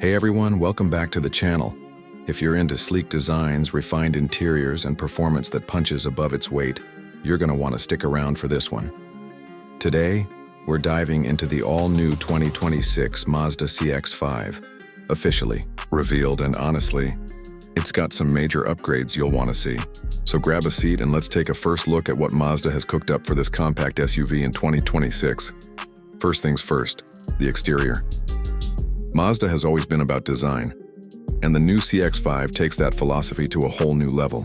Hey everyone, welcome back to the channel. If you're into sleek designs, refined interiors, and performance that punches above its weight, you're gonna want to stick around for this one. Today, we're diving into the all-new 2026 Mazda CX-5. Officially revealed, and honestly, it's got some major upgrades you'll want to see. So grab a seat and let's take a first look at what Mazda has cooked up for this compact SUV in 2026. First things first, the exterior. Mazda has always been about design, and the new CX-5 takes that philosophy to a whole new level.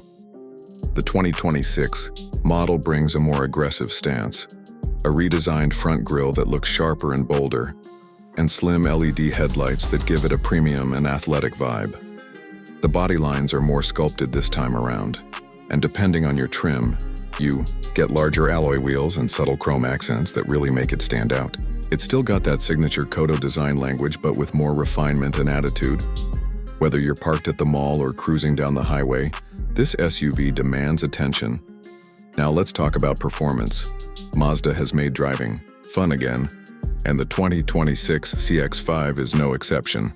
The 2026 model brings a more aggressive stance, a redesigned front grille that looks sharper and bolder, and slim LED headlights that give it a premium and athletic vibe. The body lines are more sculpted this time around, and depending on your trim, you get larger alloy wheels and subtle chrome accents that really make it stand out. It's still got that signature Kodo design language, but with more refinement and attitude. Whether you're parked at the mall or cruising down the highway, this SUV demands attention. Now let's talk about performance. Mazda has made driving fun again, and the 2026 CX-5 is no exception.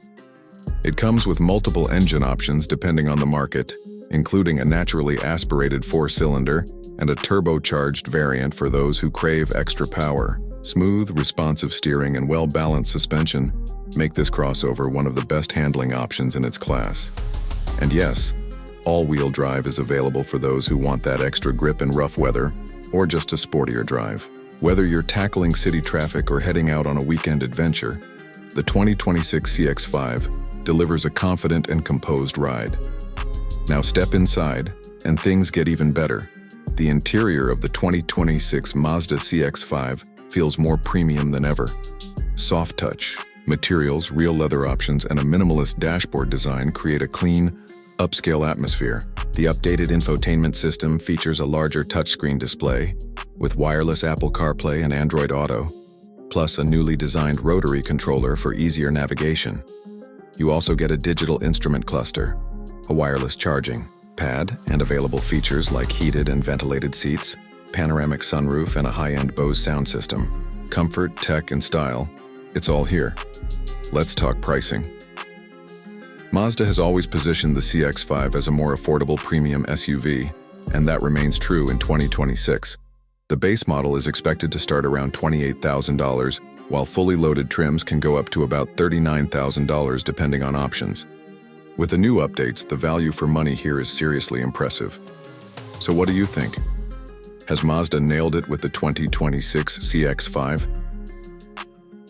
It comes with multiple engine options depending on the market, including a naturally aspirated 4-cylinder and a turbocharged variant for those who crave extra power. Smooth, responsive steering and well-balanced suspension make this crossover one of the best handling options in its class. And yes, all-wheel drive is available for those who want that extra grip in rough weather or just a sportier drive. Whether you're tackling city traffic or heading out on a weekend adventure, the 2026 CX-5 delivers a confident and composed ride. Now step inside, and things get even better. The interior of the 2026 Mazda CX-5 feels more premium than ever. Soft touch, materials, real leather options, and a minimalist dashboard design create a clean, upscale atmosphere. The updated infotainment system features a larger touchscreen display with wireless Apple CarPlay and Android Auto, plus a newly designed rotary controller for easier navigation. You also get a digital instrument cluster, a wireless charging pad, and available features like heated and ventilated seats, panoramic sunroof, and a high-end Bose sound system. Comfort, tech, and style, it's all here. Let's talk pricing. Mazda has always positioned the CX-5 as a more affordable premium SUV, and that remains true in 2026. The base model is expected to start around $28,000, while fully loaded trims can go up to about $39,000 depending on options. With the new updates, the value for money here is seriously impressive. So what do you think? Has Mazda nailed it with the 2026 CX-5?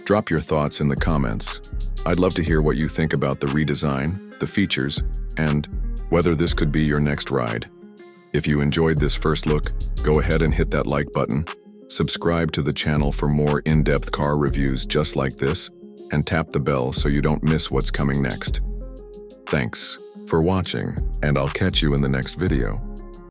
Drop your thoughts in the comments. I'd love to hear what you think about the redesign, the features, and whether this could be your next ride. If you enjoyed this first look, go ahead and hit that like button, subscribe to the channel for more in-depth car reviews just like this, and tap the bell so you don't miss what's coming next. Thanks for watching, and I'll catch you in the next video.